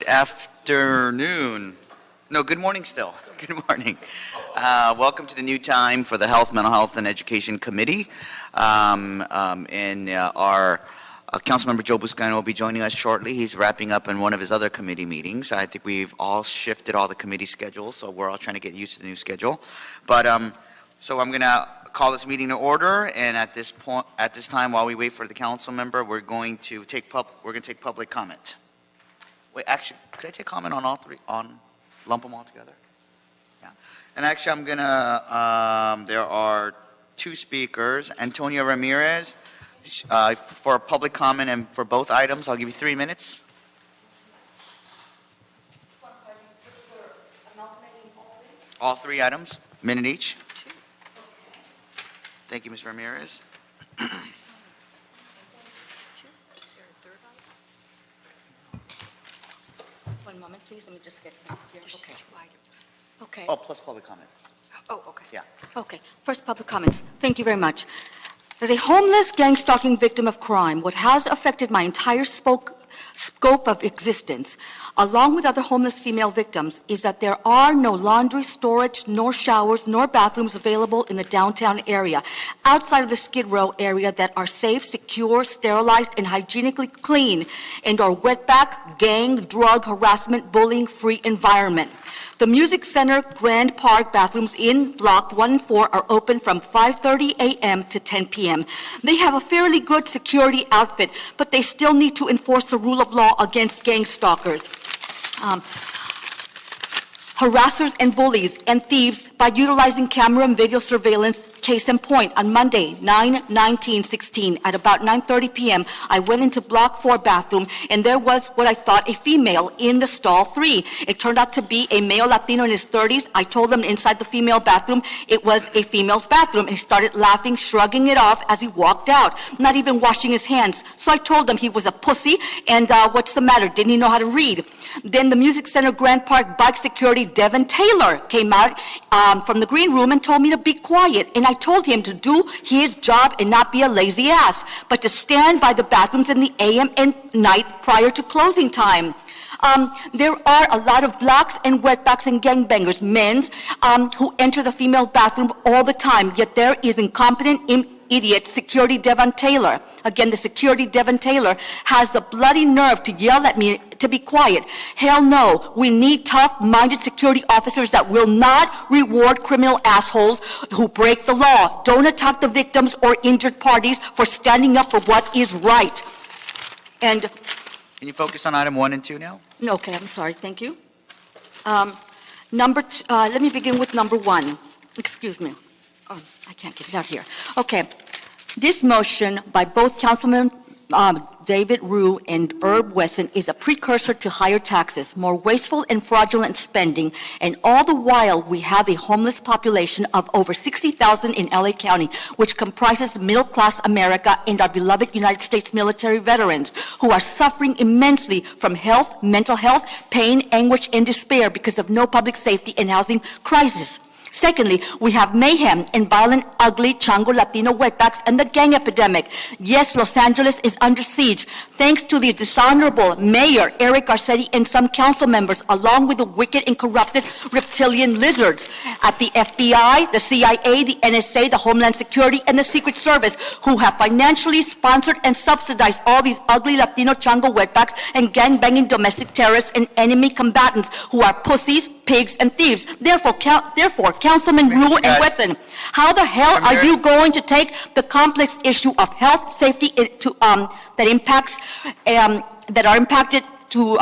Afternoon. No, good morning still. Good morning. Welcome to the new time for the Health, Mental Health, and Education Committee. Our Councilmember Joe Buscaino will be joining us shortly. He's wrapping up in one of his other committee meetings. I think we've all shifted all the committee schedules, so we're all trying to get used to the new schedule. But so I'm going to call this meeting to order, and at this time, while we wait for the council member, we're going to take public comment. Wait, actually, could I take comment on all three, lump them all together? Yeah. And actually, I'm gonna, there are two speakers, Antonio Ramirez, for public comment, and for both items, I'll give you 3 minutes. All three items, minute each. Thank you, Ms. Ramirez. One moment, please. Let me just get some here. Okay. Okay. Oh, plus public comment. Oh, okay. Yeah. Okay. First, public comments. Thank you very much. As a homeless, gang-stalking victim of crime, what has affected my entire scope of existence, along with other homeless female victims, is that there are no laundry, storage, nor showers, nor bathrooms available in the downtown area, outside of the Skid Row area, that are safe, secure, sterilized, and hygienically clean, and our wetback, gang, drug, harassment, bullying-free environment. The Music Center Grand Park bathrooms in Block 1 and 4 are open from 5:30 a.m. to 10 p.m. They have a fairly good security outfit, but they still need to enforce the rule of law against gang stalkers, harassers and bullies and thieves by utilizing camera and video surveillance. Case in point, on Monday, 9/19/16, at about 9:30 p.m., I went into Block 4 bathroom, and there was what I thought a female in the stall 3. It turned out to be a male Latino in his 30s. I told him inside the female bathroom it was a female's bathroom, and he started laughing, shrugging it off as he walked out, not even washing his hands. So I told him he was a pussy, and what's the matter? Didn't he know how to read? Then the Music Center Grand Park bike security, Devin Taylor, came out from the green room and told me to be quiet, and I told him to do his job and not be a lazy ass, but to stand by the bathrooms in the AM and night prior to closing time. There are a lot of blacks and wetbacks and gangbangers, men, who enter the female bathroom all the time, yet there is incompetent idiot security Devon Taylor. Again, the security Devon Taylor has the bloody nerve to yell at me to be quiet. Hell no. We need tough-minded security officers that will not reward criminal assholes who break the law. Don't attack the victims or injured parties for standing up for what is right. And can you focus on item 1 and 2 now? Okay, I'm sorry. Thank you. Let me begin with number 1. Excuse me. Oh, I can't get it out here. Okay. This motion by both Councilman David Rue and Herb Wesson is a precursor to higher taxes, more wasteful and fraudulent spending, and all the while we have a homeless population of over 60,000 in LA County, which comprises middle-class America and our beloved United States military veterans who are suffering immensely from health, mental health, pain, anguish, and despair because of no public safety and housing crisis. Secondly, we have mayhem and violent, ugly, Chango Latino wetbacks and the gang epidemic. Yes, Los Angeles is under siege, thanks to the dishonorable Mayor Eric Garcetti and some council members, along with the wicked and corrupted reptilian lizards at the FBI, the CIA, the NSA, the Homeland Security, and the Secret Service, who have financially sponsored and subsidized all these ugly Latino Chango wetbacks and gang-banging domestic terrorists and enemy combatants who are pussies, pigs, and thieves. Therefore, Councilman Rule and Wesson, how the hell are you going to take the complex issue of health, safety that are impacted to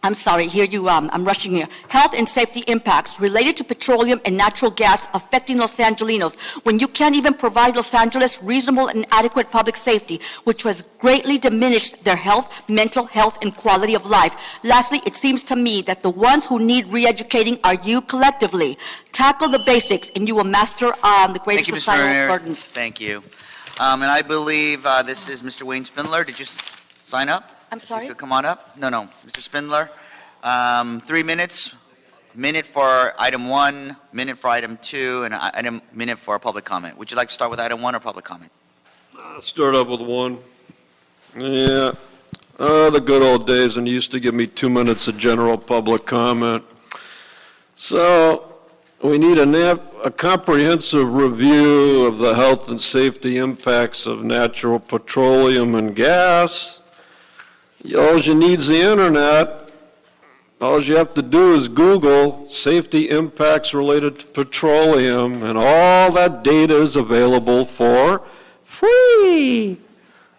I'm sorry, I'm rushing here. Health and safety impacts related to petroleum and natural gas affecting Los Angelinos when you can't even provide Los Angeles reasonable and adequate public safety, which has greatly diminished their health, mental health, and quality of life. Lastly, it seems to me that the ones who need re-educating are you collectively. Tackle the basics and you will master the greatest societal burdens. Thank you. And I believe this is Mr. Wayne Spindler. Did you sign up? I'm sorry? You could come on up. No. Mr. Spindler, 3 minutes. Minute for item 1, minute for item 2, and a minute for public comment. Would you like to start with item 1 or public comment? I'll start up with 1. Yeah. The good old days when you used to give me 2 minutes of general public comment. So we need a comprehensive review of the health and safety impacts of natural petroleum and gas. All you need is the internet. All you have to do is Google safety impacts related to petroleum, and all that data is available for free.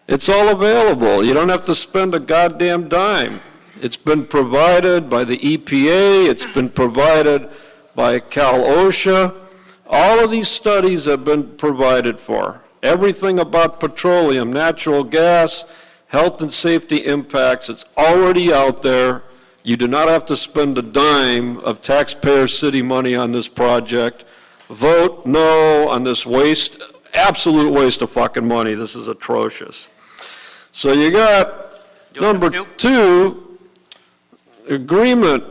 It's all available. You don't have to spend a goddamn dime. It's been provided by the EPA. It's been provided by Cal OSHA. All of these studies have been provided for. Everything about petroleum, natural gas, health and safety impacts, it's already out there. You do not have to spend a dime of taxpayer city money on this project. Vote no on this waste, absolute waste of fucking money. This is atrocious. So you got number two, agreement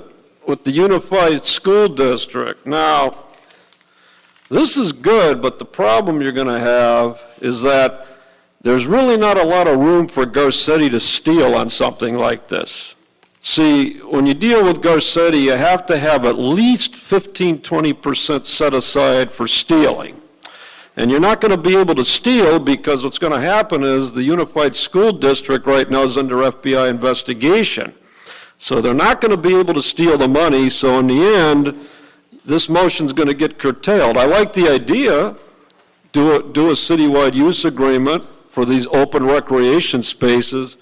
with the Unified School District. Now, this is good, but the problem you're going to have is that there's really not a lot of room for Garcetti to steal on something like this. See, when you deal with Garcetti, you have to have at least 15-20% set aside for stealing. And you're not going to be able to steal because what's going to happen is the Unified School District right now is under FBI investigation. So they're not going to be able to steal the money, so in the end, this motion's going to get curtailed. I like the idea, do a citywide use agreement for these open recreation spaces.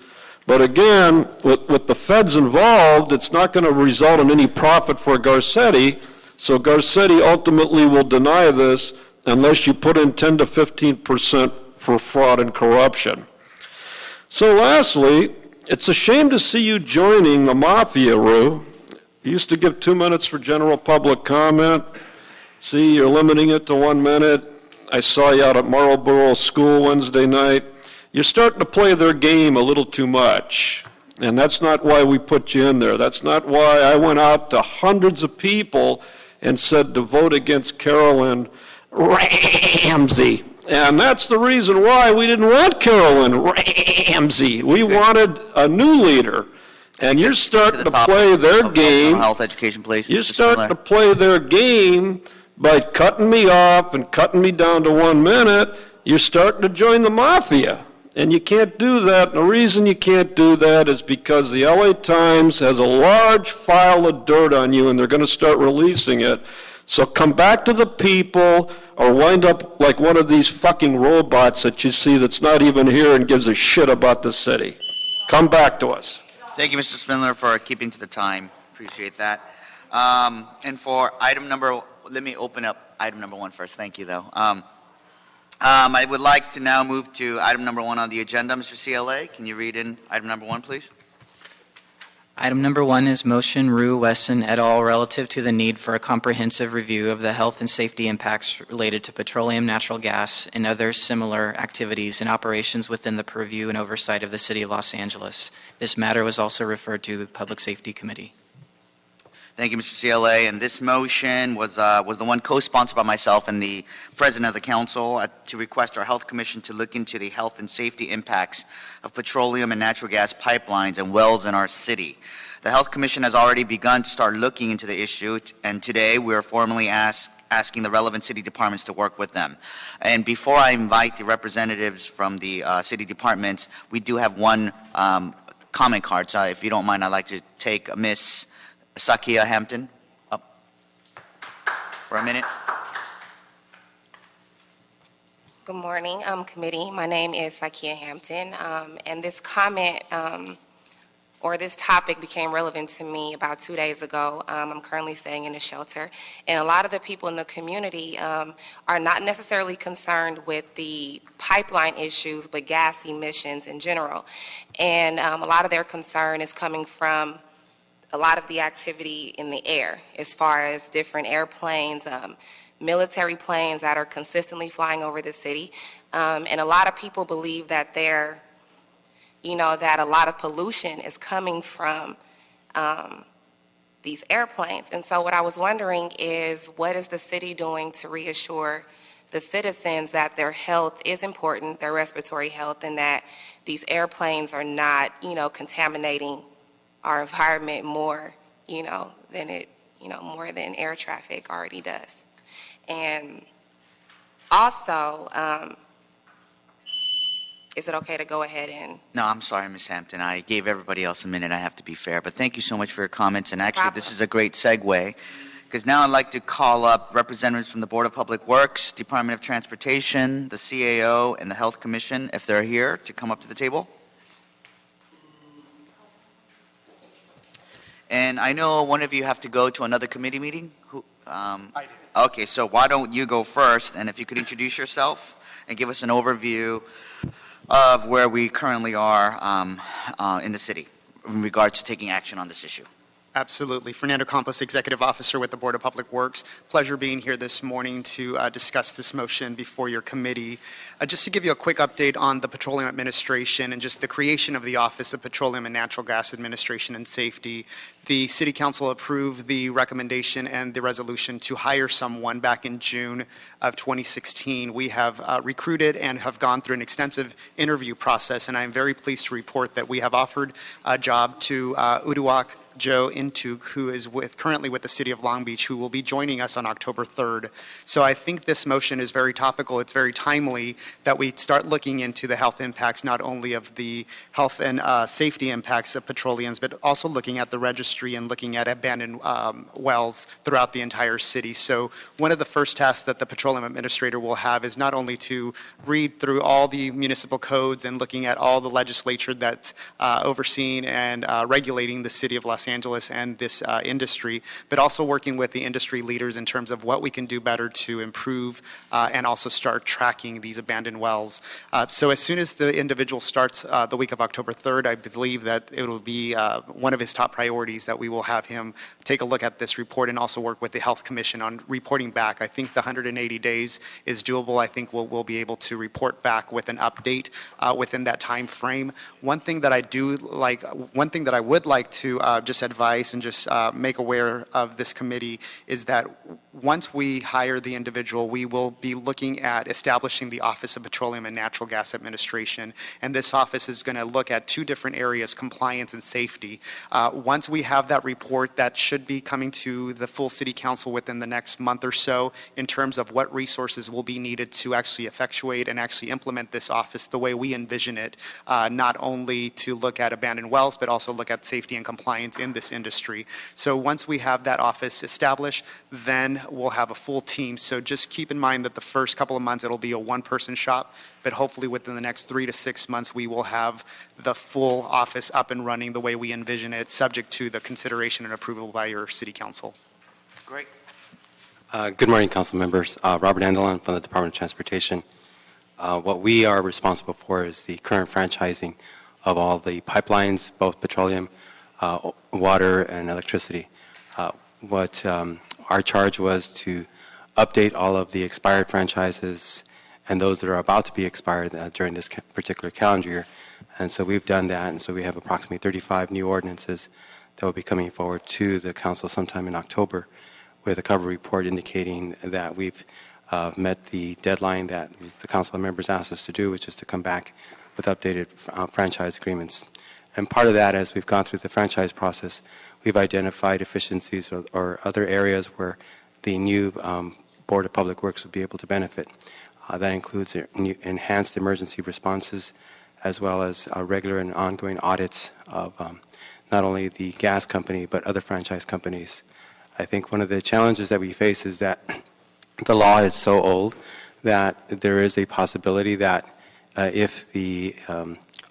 But again, with the feds involved, it's not going to result in any profit for Garcetti. So Garcetti ultimately will deny this unless you put in 10 to 15% for fraud and corruption. So lastly, it's a shame to see you joining the mafia, Rue. You used to give 2 minutes for general public comment. See, you're limiting it to 1 minute. I saw you out at Marlboro School Wednesday night. You're starting to play their game a little too much. And that's not why we put you in there. That's not why I went out to hundreds of people and said to vote against Carolyn Ramsey. And that's the reason why we didn't want Carolyn Ramsey. We wanted a new leader. And you're starting to play their game. Health education, please. You're starting to play their game by cutting me off and cutting me down to 1 minute. You're starting to join the mafia. And you can't do that. And the reason you can't do that is because the LA Times has a large file of dirt on you, and they're going to start releasing it. So come back to the people or wind up like one of these fucking robots that you see that's not even here and gives a shit about the city. Come back to us. Thank you, Mr. Spindler, for keeping to the time. Appreciate that. And for item number, let me open up item number 1 first. Thank you, though. I would like to now move to item number 1 on the agenda. Mr. CLA, can you read in item number 1, please? Item number 1 is motion Rue Wesson et al. Relative to the need for a comprehensive review of the health and safety impacts related to petroleum, natural gas, and other similar activities and operations within the purview and oversight of the City of Los Angeles. This matter was also referred to the Public Safety Committee. Thank you, Mr. CLA. And this motion was the one co-sponsored by myself and the President of the Council to request our Health Commission to look into the health and safety impacts of petroleum and natural gas pipelines and wells in our city. The Health Commission has already begun to start looking into the issue, and today we are formally asking the relevant city departments to work with them. And before I invite the representatives from the city departments, we do have one comment card. So if you don't mind, I'd like to take Miss Sakia Hampton up for a minute. Good morning, committee. My name is Sakia Hampton, and this comment or this topic became relevant to me about 2 days ago. I'm currently staying in a shelter, and a lot of the people in the community are not necessarily concerned with the pipeline issues, but gas emissions in general. And a lot of their concern is coming from a lot of the activity in the air, as far as different airplanes, military planes that are consistently flying over the city. And a lot of people believe that that a lot of pollution is coming from these airplanes. And so what I was wondering is, what is the city doing to reassure the citizens that their health is important, their respiratory health, and that these airplanes are not, contaminating our environment more, more than air traffic already does. And also, is it okay to go ahead and... No, I'm sorry, Ms. Hampton. I gave everybody else a minute. I have to be fair. But thank you so much for your comments. And actually, this is a great segue, because now I'd like to call up representatives from the Board of Public Works, Department of Transportation, the CAO, and the Health Commission, if they're here, to come up to the table. And I know one of you have to go to another committee meeting. I did. Okay, so why don't you go first, and if you could introduce yourself and give us an overview of where we currently are in the city in regards to taking action on this issue. Absolutely. Fernando Campos, Executive Officer with the Board of Public Works. Pleasure being here this morning to discuss this motion before your committee. Just to give you a quick update on the Petroleum Administration and just the creation of the Office of Petroleum and Natural Gas Administration and Safety. The City Council approved the recommendation and the resolution to hire someone back in June of 2016. We have recruited and have gone through an extensive interview process, and I am very pleased to report that we have offered a job to Uduak Joe Intuk, who is currently with the City of Long Beach, who will be joining us on October 3rd. So I think this motion is very topical. It's very timely that we start looking into the health impacts, not only of the health and safety impacts of petroleums, but also looking at the registry and looking at abandoned wells throughout the entire city. So one of the first tasks that the Petroleum Administrator will have is not only to read through all the municipal codes and looking at all the legislature that's overseeing and regulating the City of Los Angeles and this industry, but also working with the industry leaders in terms of what we can do better to improve and also start tracking these abandoned wells. So as soon as the individual starts the week of October 3rd, I believe that it will be one of his top priorities that we will have him take a look at this report and also work with the Health Commission on reporting back. I think the 180 days is doable. I think we'll be able to report back with an update within that time frame. One thing that I would like to just advise and just make aware of this committee is that once we hire the individual, we will be looking at establishing the Office of Petroleum and Natural Gas Administration. And this office is going to look at two different areas, compliance and safety. Once we have that report, that should be coming to the full City Council within the next month or so in terms of what resources will be needed to actually effectuate and actually implement this office the way we envision it, not only to look at abandoned wells, but also look at safety and compliance in this industry. So once we have that office established, then we'll have a full team. So just keep in mind that the first couple of months it'll be a one-person shop, but hopefully within the next 3 to 6 months we will have the full office up and running the way we envision it, subject to the consideration and approval by your City Council. Great. Good morning, Council members. Robert Andelon from the Department of Transportation. What we are responsible for is the current franchising of all the pipelines, both petroleum, water, and electricity. Our charge was to update all of the expired franchises and those that are about to be expired during this particular calendar year. And so we've done that, and so we have approximately 35 new ordinances that will be coming forward to the Council sometime in October with a cover report indicating that we've met the deadline that the Council members asked us to do, which is to come back with updated franchise agreements. And part of that, as we've gone through the franchise process, we've identified efficiencies or other areas where the new Board of Public Works would be able to benefit. That includes enhanced emergency responses, as well as regular and ongoing audits of not only the gas company, but other franchise companies. I think one of the challenges that we face is that the law is so old that there is a possibility that if the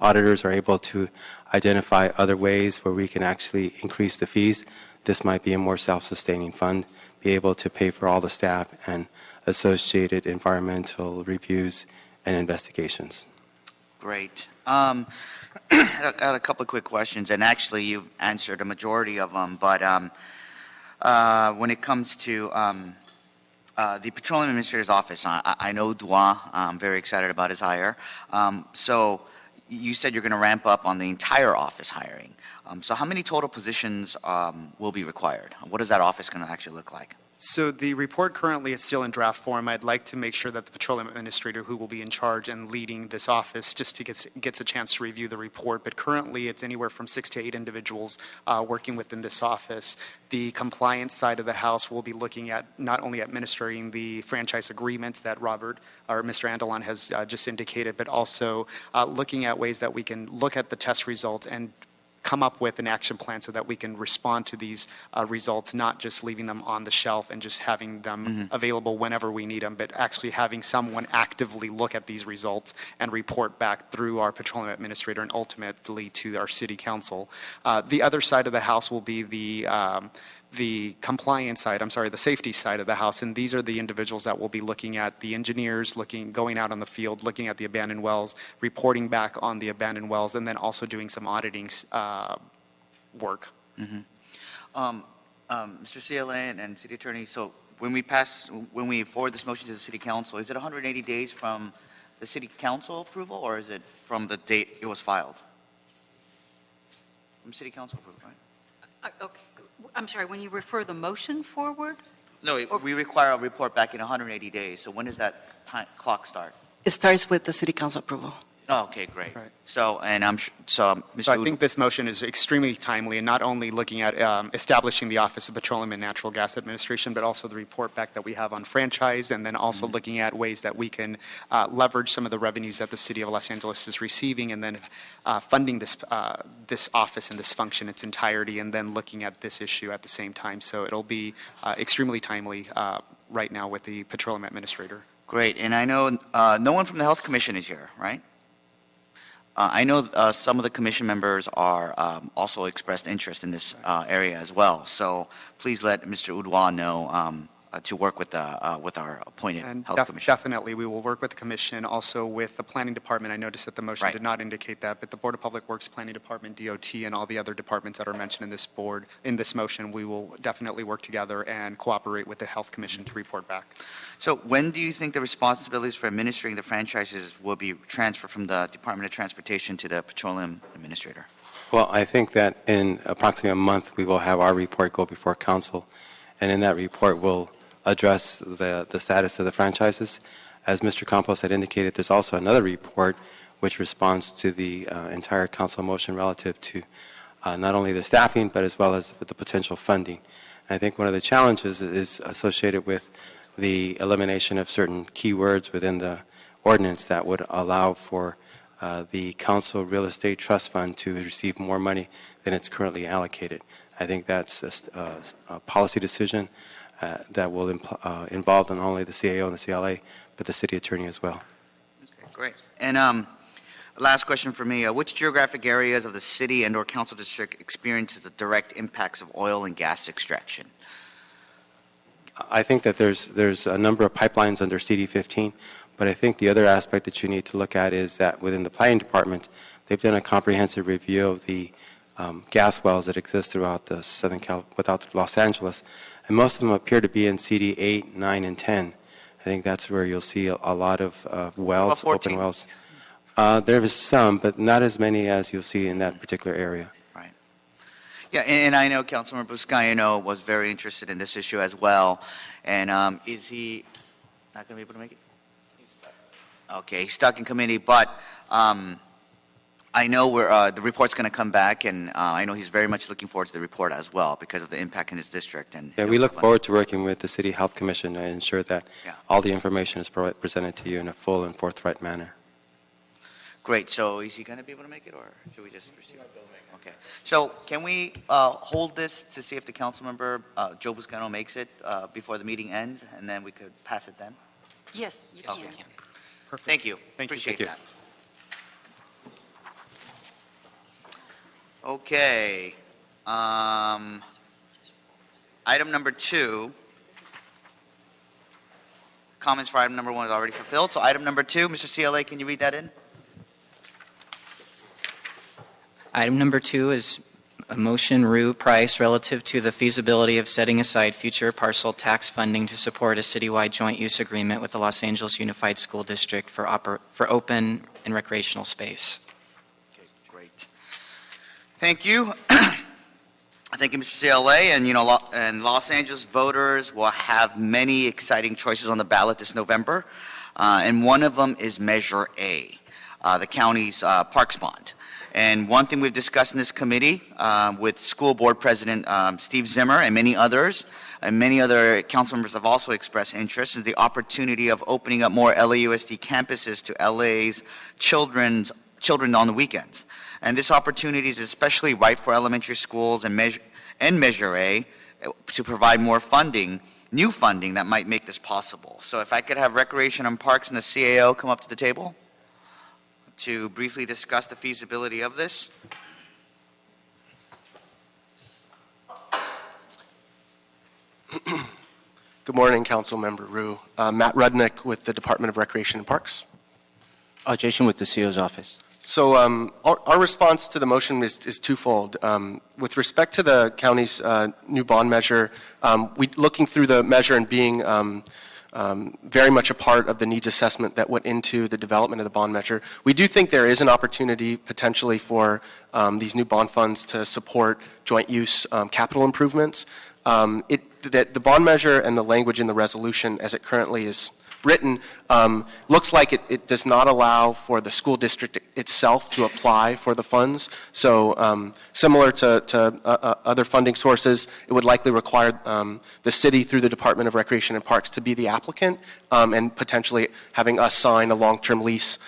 auditors are able to identify other ways where we can actually increase the fees, this might be a more self-sustaining fund, be able to pay for all the staff and associated environmental reviews and investigations. Great. I got a couple of quick questions, and actually you've answered a majority of them, but when it comes to the Petroleum Administrator's Office, I know Dua. I'm very excited about his hire. So you said you're going to ramp up on the entire office hiring. So how many total positions will be required? What is that office going to actually look like? So the report currently is still in draft form. I'd like to make sure that the petroleum administrator who will be in charge and leading this office just gets a chance to review the report. But currently it's anywhere from 6 to 8 individuals working within this office. The compliance side of the House will be looking at not only administering the franchise agreements that Robert or Mr. Andalon has just indicated, but also looking at ways that we can look at the test results and come up with an action plan so that we can respond to these results, not just leaving them on the shelf and just having them available whenever we need them, but actually having someone actively look at these results and report back through our petroleum administrator and ultimately to our city council. The other side of the House will be the compliance side, the safety side of the House, and these are the individuals that will be looking at the engineers, going out on the field, looking at the abandoned wells, reporting back on the abandoned wells, and then also doing some auditing work. Mr. CLA and City Attorney, so when we forward this motion to the City Council, is it 180 days from the City Council approval, or is it from the date it was filed? From City Council approval, right? Okay. I'm sorry, when you refer the motion forward? No, we require a report back in 180 days. So when does that clock start? It starts with the city council approval. Oh, okay, great. Right. So, and Mr. So I think this motion is extremely timely, and not only looking at establishing the Office of Petroleum and Natural Gas Administration, but also the report back that we have on franchise, and then also looking at ways that we can leverage some of the revenues that the City of Los Angeles is receiving, and then funding this office and this function its entirety, and then looking at this issue at the same time. So it'll be extremely timely right now with the Petroleum Administrator. Great. And I know no one from the Health Commission is here, right? I know some of the commission members are also expressed interest in this area as well. So please let Mr. Udwa know to work with our appointed And health commission. definitely, we will work with the commission, also with the planning department. I noticed that the motion Right. did not indicate that, but the Board of Public Works, Planning Department, DOT, and all the other departments that are mentioned in this motion, we will definitely work together and cooperate with the health commission to report back. So when do you think the responsibilities for administering the franchises will be transferred from the Department of Transportation to the Petroleum Administrator? Well, I think that in approximately a month, we will have our report go before council, and in that report, we'll address the status of the franchises. As Mr. Campos had indicated, there's also another report which responds to the entire council motion relative to not only the staffing, but as well as the potential funding. And I think one of the challenges is associated with the elimination of certain keywords within the ordinance that would allow for the council real estate trust fund to receive more money than it's currently allocated. I think that's a policy decision that will involve not only the CAO and the CLA, but the city attorney as well. Okay, great. And last question for me. Which geographic areas of the city and or council district experiences the direct impacts of oil and gas extraction? I think that there's a number of pipelines under CD15, but I think the other aspect that you need to look at is that within the planning department, they've done a comprehensive review of the gas wells that exist throughout the without Los Angeles, and most of them appear to be in CD 8, 9, and 10. I think that's where you'll see a lot of wells, open wells. There is some, but not as many as you'll see in that particular area. Right. Yeah, and I know Councilmember Buscaino was very interested in this issue as well. And is he not going to be able to make it? He's stuck. Okay, he's stuck in committee, but I know the report's going to come back, and I know he's very much looking forward to the report as well because of the impact in his district. And yeah, we look forward to working with the City Health Commission to ensure that all the information is presented to you in a full and forthright manner. Great. So is he going to be able to make it, or should we just receive it? Okay. So can we hold this to see if the council member, Joe Buscaino, makes it before the meeting ends, and then we could pass it then? Yes, you can. Perfect. Thank you. Thank you. Appreciate Thank you. that. Okay. Item number 2. Comments for item number 1 is already fulfilled. So item number 2, Mr. CLA, can you read that in? Item number 2 is a motion Rue Price relative to the feasibility of setting aside future parcel tax funding to support a citywide joint use agreement with the Los Angeles Unified School District for open and recreational space. Okay, great. Thank you. Thank you, Mr. CLA. And, and Los Angeles voters will have many exciting choices on the ballot this November. And one of them is Measure A, the county's parks bond. And one thing we've discussed in this committee with School Board President Steve Zimmer and many others, and many other council members have also expressed interest, is the opportunity of opening up more LAUSD campuses to LA's children on the weekends. And this opportunity is especially right for elementary schools and Measure A to provide more funding, new funding that might make this possible. So if I could have Recreation and Parks and the CAO come up to the table to briefly discuss the feasibility of this. Good morning, Council Member Rue. Matt Rudnick with the Department of Recreation and Parks. Jason with the CEO's office. So our response to the motion is twofold. With respect to the county's new bond measure, looking through the measure and being very much a part of the needs assessment that went into the development of the bond measure, we do think there is an opportunity potentially for these new bond funds to support joint use capital improvements. The bond measure and the language in the resolution as it currently is written looks like it does not allow for the school district itself to apply for the funds. So similar to other funding sources, it would likely require the city through the Department of Recreation and Parks to be the applicant and potentially having us sign a long-term lease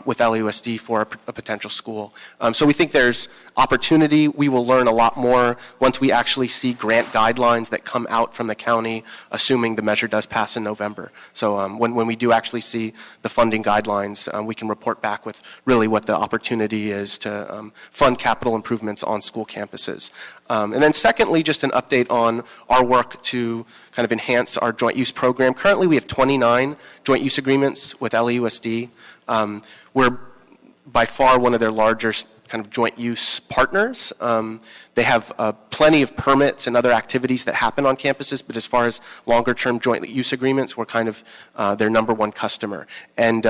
with LAUSD for a potential school. So we think there's opportunity. We will learn a lot more once we actually see grant guidelines that come out from the county, assuming the measure does pass in November. So when we do actually see the funding guidelines, we can report back with really what the opportunity is to fund capital improvements on school campuses. And then secondly, just an update on our work to kind of enhance our joint use program. Currently, we have 29 joint use agreements with LAUSD. We're by far one of their largest kind of joint use partners. They have plenty of permits and other activities that happen on campuses, but as far as longer term joint use agreements, we're kind of their number one customer. And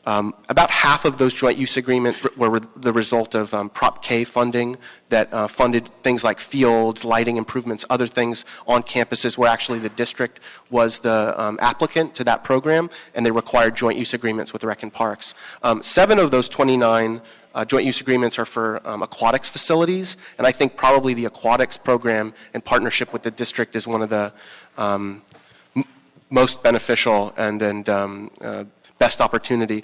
about half of those joint use agreements were the result of Prop K funding that funded things like fields, lighting improvements, other things on campuses where actually the district was the applicant to that program, and they required joint use agreements with Rec and Parks. 7 of those 29 joint use agreements are for aquatics facilities, and I think probably the aquatics program in partnership with the district is one of the most beneficial and best opportunity.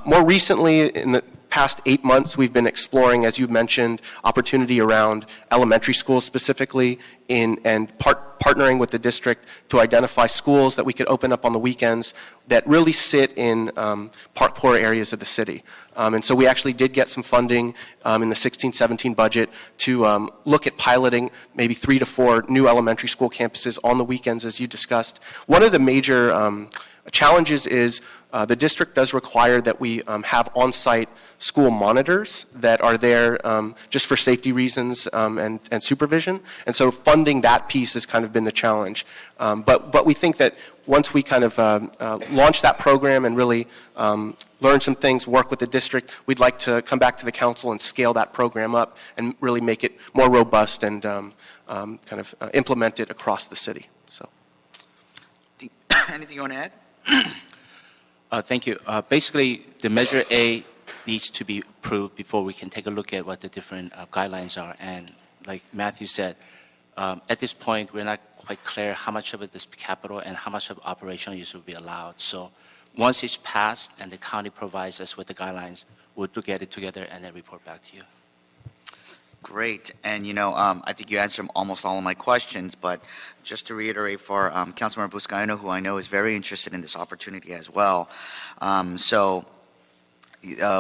More recently, in the past 8 months, we've been exploring, as you mentioned, opportunity around elementary schools specifically and partnering with the district to identify schools that we could open up on the weekends that really sit in poor areas of the city. And so we actually did get some funding in the 16-17 budget to look at piloting maybe 3 to 4 new elementary school campuses on the weekends, as you discussed. One of the major challenges is the district does require that we have on-site school monitors that are there just for safety reasons and supervision. And so funding that piece has kind of been the challenge. But we think that once we kind of launch that program and really learn some things, work with the district, we'd like to come back to the council and scale that program up and really make it more robust and kind of implement it across the city. So, anything you want to add? Thank you. Basically, the Measure A needs to be approved before we can take a look at what the different guidelines are. And like Matthew said, at this point, we're not quite clear how much of it is capital and how much of operational use will be allowed. So once it's passed and the county provides us with the guidelines, we'll look at it together and then report back to you. Great. And, I think you answered almost all of my questions, but just to reiterate for Councilmember Buscaino, who I know is very interested in this opportunity as well.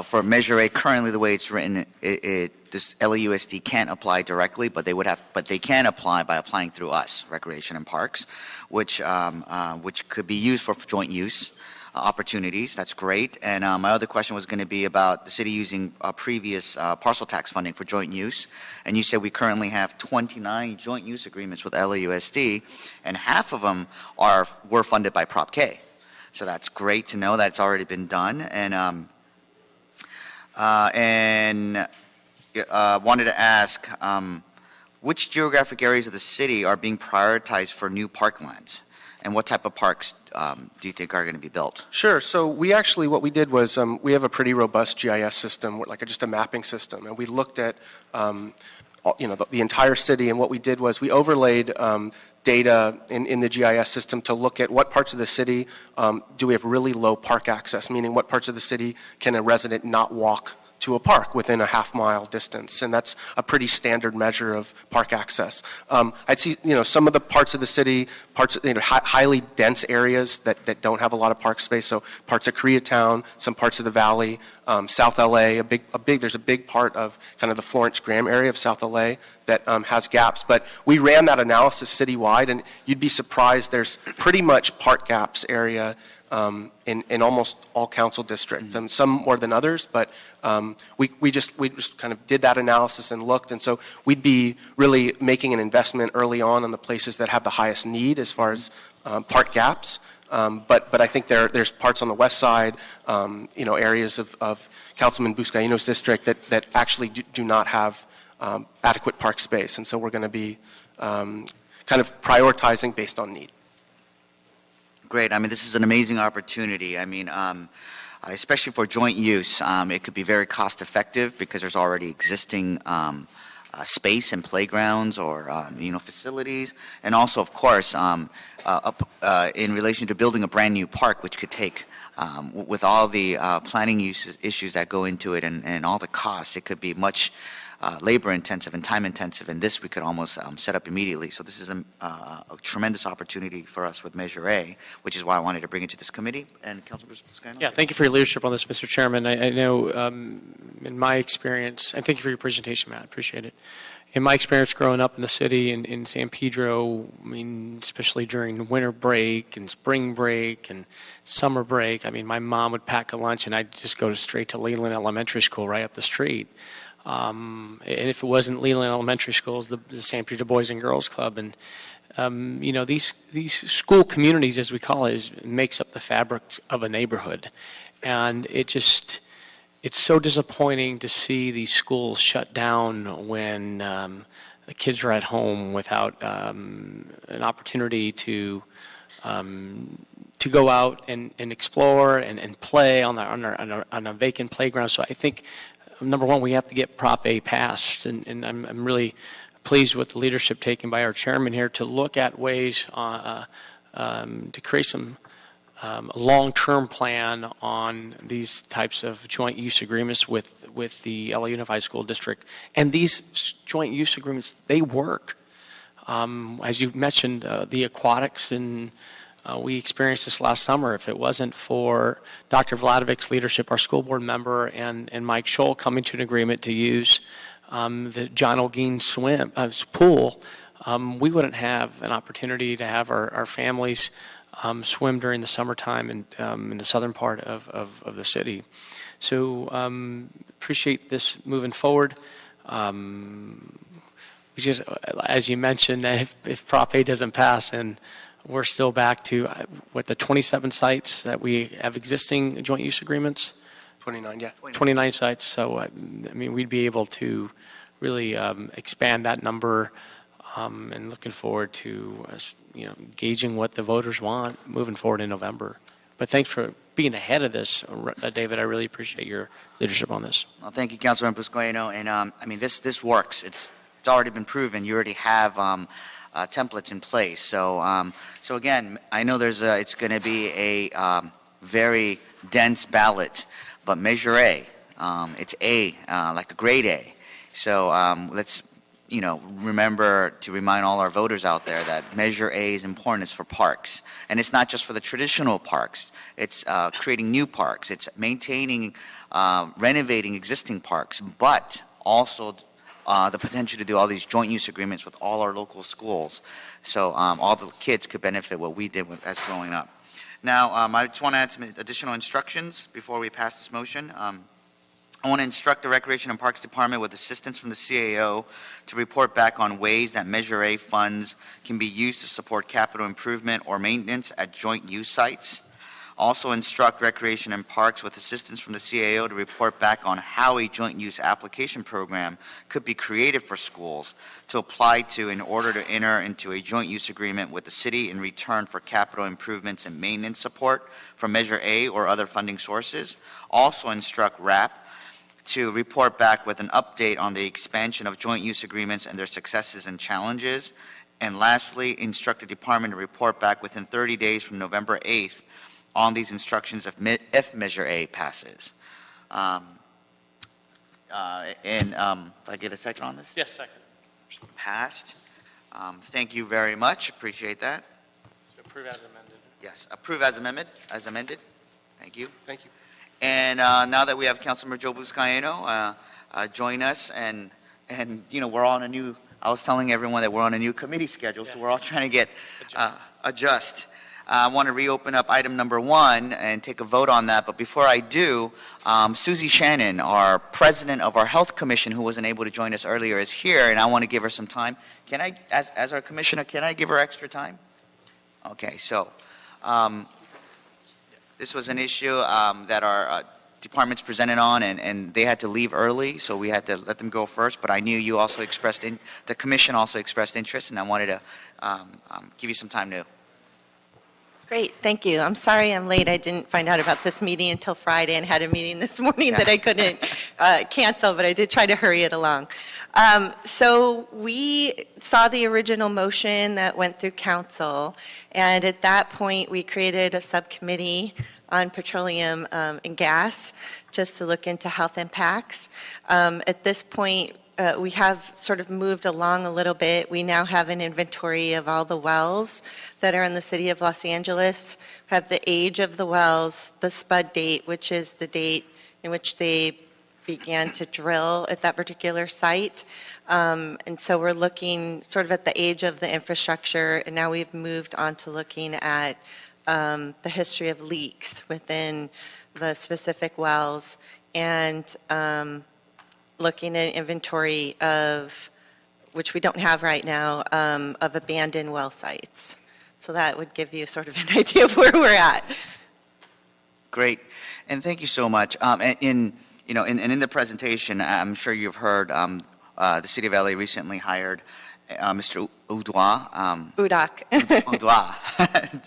For Measure A, currently the way it's written, this LAUSD can't apply directly, but they can apply by applying through us, Recreation and Parks, which could be used for joint use opportunities. That's great. And my other question was going to be about the city using previous parcel tax funding for joint use. And you said we currently have 29 joint use agreements with LAUSD, and half of them were funded by Prop K. So that's great to know that's already been done. And wanted to ask, which geographic areas of the city are being prioritized for new parklands? And what type of parks do you think are going to be built? Sure. So we actually, what we did was we have a pretty robust GIS system, like just a mapping system, and we looked at the entire city. And what we did was we overlaid data in the GIS system to look at what parts of the city do we have really low park access, meaning what parts of the city can a resident not walk to a park within a half-mile distance, and that's a pretty standard measure of park access. I'd see, some of the parts of the city, highly dense areas that don't have a lot of park space. So parts of Koreatown, some parts of the Valley, South LA. There's a big part of kind of the Florence Graham area of South LA that has gaps. But we ran that analysis citywide, and you'd be surprised. There's pretty much park gaps area in almost all council districts, and some more than others, but we just kind of did that analysis and looked, and so we'd be really making an investment early on the places that have the highest need as far as park gaps. But I think there's parts on the west side, areas of Councilman Buscaino's district that actually do not have adequate park space, and so we're going to be kind of prioritizing based on need. Great. I mean, this is an amazing opportunity. I mean, especially for joint use, it could be very cost effective because there's already existing space and playgrounds or facilities, and also, of course, in relation to building a brand new park, which could take with all the planning issues that go into it and all the costs, it could be much labor intensive and time intensive, and this we could almost set up immediately. So this is a tremendous opportunity for us with Measure A, which is why I wanted to bring it to this committee. And Councilor Buscaino? Yeah, thank you for your leadership on this, Mr. Chairman. I know in my experience, and thank you for your presentation, Matt, I appreciate it. In my experience growing up in the city in San Pedro, I mean, especially during winter break and spring break and summer break, I mean, my mom would pack a lunch and I'd just go straight to Leland Elementary School right up the street. And if it wasn't Leland Elementary School, it was the San Pedro Boys and Girls Club. And, these school communities, as we call it, makes up the fabric of a neighborhood. And it's so disappointing to see these schools shut down when the kids are at home without an opportunity to go out and explore and play on a vacant playground. So I think, number one, we have to get Prop A passed, and I'm really pleased with the leadership taken by our chairman here to look at ways to create some long-term plan on these types of joint use agreements with the LA Unified School District. And these joint use agreements, they work. As you mentioned, the aquatics, and we experienced this last summer. If it wasn't for Dr. Vladovic's leadership, our school board member, and Mike Scholl coming to an agreement to use the John Olguin pool, we wouldn't have an opportunity to have our families swim during the summertime in the southern part of the city. So appreciate this moving forward. Just, as you mentioned, if Prop A doesn't pass, and we're still back to the 27 sites that we have existing joint use agreements. 29, yeah. 29 sites. So I mean, we'd be able to really expand that number, and looking forward to gauging what the voters want moving forward in November. But thanks for being ahead of this, David. I really appreciate your leadership on this. Well, thank you, Councilman Buscaino. And I mean, this works. It's already been proven. You already have templates in place. So again, I know it's going to be a very dense ballot, but Measure A, it's A, like a grade A. So let's remember to remind all our voters out there that Measure A is important. It's for parks, and it's not just for the traditional parks. It's creating new parks. It's maintaining, renovating existing parks, but also the potential to do all these joint use agreements with all our local schools, so all the kids could benefit what we did as growing up. Now, I just want to add some additional instructions before we pass this motion. I want to instruct the Recreation and Parks Department, with assistance from the CAO, to report back on ways that Measure A funds can be used to support capital improvement or maintenance at joint use sites. Also instruct Recreation and Parks with assistance from the CAO to report back on how a joint use application program could be created for schools to apply to in order to enter into a joint use agreement with the city in return for capital improvements and maintenance support from Measure A or other funding sources. Also instruct RAP to report back with an update on the expansion of joint use agreements and their successes and challenges. And lastly, instruct the department to report back within 30 days from November 8th on these instructions if Measure A passes. If I get a second on this? Yes, second. Passed. Thank you very much. Appreciate that. Approve as amended. Yes, approve as amended. Thank you. Thank you. And now that we have Councilmember Joe Buscaino join us, and we're on a new. I was telling everyone that we're on a new committee schedule, so we're all trying to get adjust. I want to reopen up item number 1 and take a vote on that. But before I do, Susie Shannon, our president of our Health Commission, who wasn't able to join us earlier, is here, and I want to give her some time. Can I, as our commissioner, can I give her extra time? Okay, so this was an issue that our departments presented on, and they had to leave early, so we had to let them go first. But I knew you also expressed, the commission also expressed interest, and I wanted to give you some time to. Great, thank you. I'm sorry I'm late. I didn't find out about this meeting until Friday and had a meeting this morning that I couldn't cancel, but I did try to hurry it along. So we saw the original motion that went through council, and at that point we created a subcommittee on petroleum and gas just to look into health impacts. At this point, we have sort of moved along a little bit. We now have an inventory of all the wells that are in the city of Los Angeles. We have the age of the wells, the spud date, which is the date in which they began to drill at that particular site. And so we're looking sort of at the age of the infrastructure, and now we've moved on to looking at the history of leaks within the specific wells, and looking at inventory of, which we don't have right now, of abandoned well sites. So that would give you sort of an idea of where we're at. Great, and thank you so much. And in the presentation, I'm sure you've heard the City of LA recently hired Mr. Udois. Udak. Udois.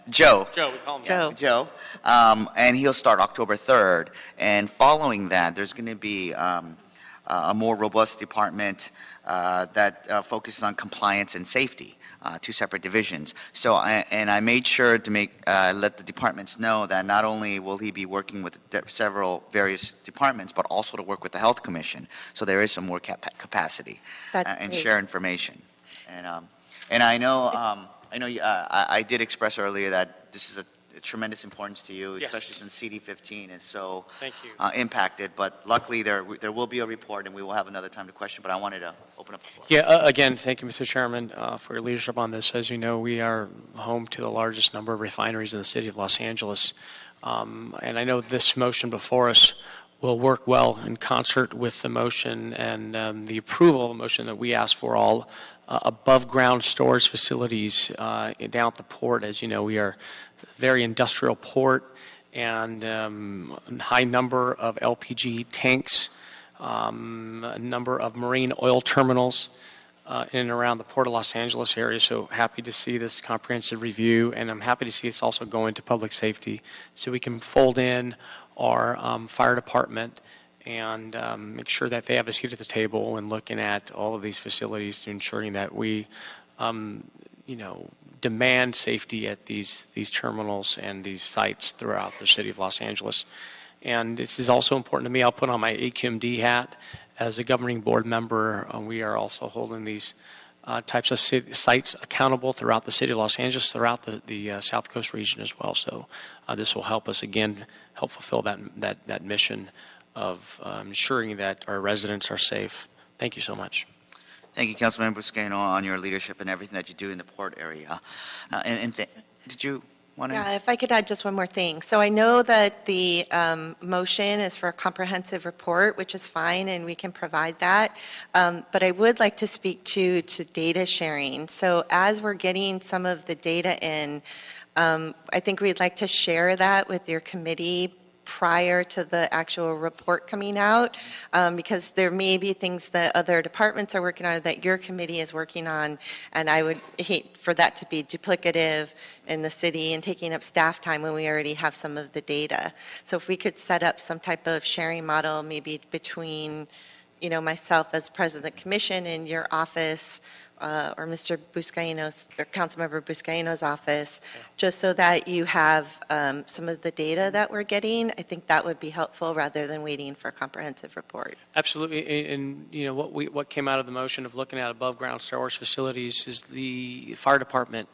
Joe. Joe, we call him Joe. And he'll start October 3rd. And following that, there's going to be a more robust department that focuses on compliance and safety, 2 separate divisions. So, I made sure to let the departments know that not only will he be working with several various departments, but also to work with the Health Commission. So there is some more capacity and share information. And I know I did express earlier that this is a tremendous importance to you, especially since CD15 is so impacted. But luckily, there will be a report, and we will have another time to question. But I wanted to open up the floor. Yeah, again, thank you, Mr. Chairman, for your leadership on this. As you know, we are home to the largest number of refineries in the city of Los Angeles. And I know this motion before us will work well in concert with the motion and the approval of the motion that we asked for all above-ground storage facilities down at the port. As you know, we are a very industrial port, and a high number of LPG tanks, a number of marine oil terminals in and around the Port of Los Angeles area. So happy to see this comprehensive review, and I'm happy to see it's also going to public safety so we can fold in our fire department and make sure that they have a seat at the table when looking at all of these facilities to ensuring that we, demand safety at these terminals and these sites throughout the city of Los Angeles. And this is also important to me. I'll put on my AQMD hat as a governing board member. We are also holding these types of sites accountable throughout the city of Los Angeles, throughout the South Coast region as well. So this will help us, again, help fulfill that mission of ensuring that our residents are safe. Thank you so much. Thank you, Councilmember Buscaino, on your leadership and everything that you do in the port area. Did you want to? Yeah, if I could add just one more thing. So I know that the motion is for a comprehensive report, which is fine, and we can provide that. But I would like to speak to data sharing. So as we're getting some of the data in, I think we'd like to share that with your committee prior to the actual report coming out, because there may be things that other departments are working on or that your committee is working on, and I would hate for that to be duplicative in the city and taking up staff time when we already have some of the data. So if we could set up some type of sharing model, maybe between, myself as president of the commission and your office, or Mr. Buscaino's, or Councilmember Buscaino's office, just so that you have some of the data that we're getting. I think that would be helpful rather than waiting for a comprehensive report. Absolutely, and what came out of the motion of looking at above ground storage facilities is the fire department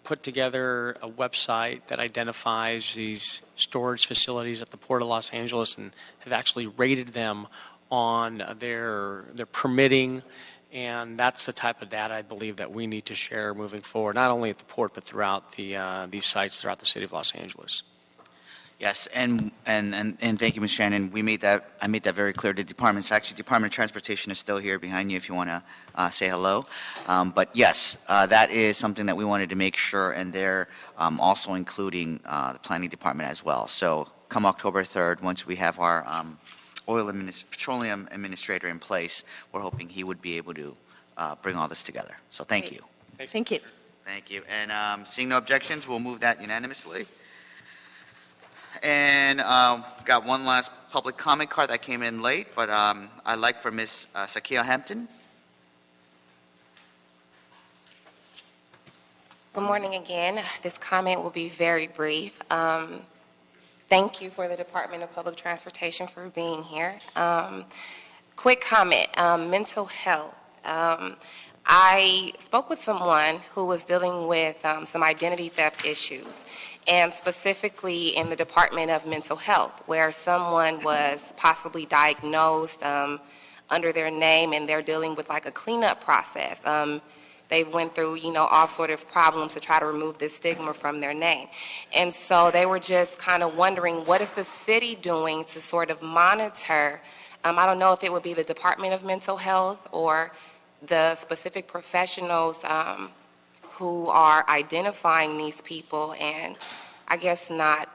put together a website that identifies these storage facilities at the Port of Los Angeles and have actually rated them on their permitting. And that's the type of data I believe that we need to share moving forward, not only at the port, but throughout these sites throughout the city of Los Angeles. Yes, and thank you, Ms. Shannon. I made that very clear to departments. Actually, Department of Transportation is still here behind you if you want to say hello. But yes, that is something that we wanted to make sure, and they're also including the planning department as well. So come October 3rd, once we have our petroleum administrator in place, we're hoping he would be able to bring all this together. So thank you. Thank you. Thank you. And seeing no objections, we'll move that unanimously. And got one last public comment card that came in late, but I'd like for Ms. Sakia Hampton. Good morning again. This comment will be very brief. Thank you for the Department of Public Transportation for being here. Quick comment, mental health. I spoke with someone who was dealing with some identity theft issues, and specifically in the Department of Mental Health, where someone was possibly diagnosed under their name and they're dealing with like a cleanup process. They went through, all sort of problems to try to remove this stigma from their name. And so they were just kind of wondering, what is the city doing to sort of monitor? I don't know if it would be the Department of Mental Health or the specific professionals who are identifying these people and I guess not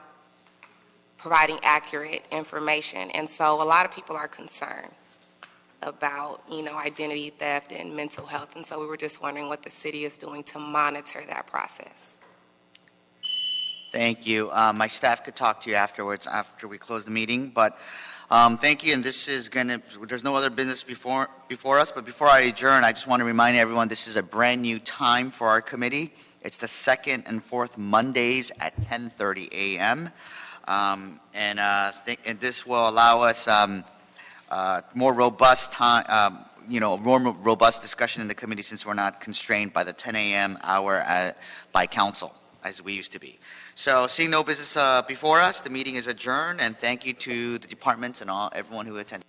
providing accurate information. And so a lot of people are concerned about, identity theft and mental health. And so we were just wondering what the city is doing to monitor that process. Thank you. My staff could talk to you afterwards, after we close the meeting, but thank you. And this is there's no other business before us, but before I adjourn, I just want to remind everyone this is a brand new time for our committee. It's the second and fourth Mondays at 10:30 a.m. And this will allow us more robust time, more robust discussion in the committee since we're not constrained by the 10 a.m. hour by council as we used to be. So seeing no business before us, the meeting is adjourned, and thank you to the departments and everyone who attended.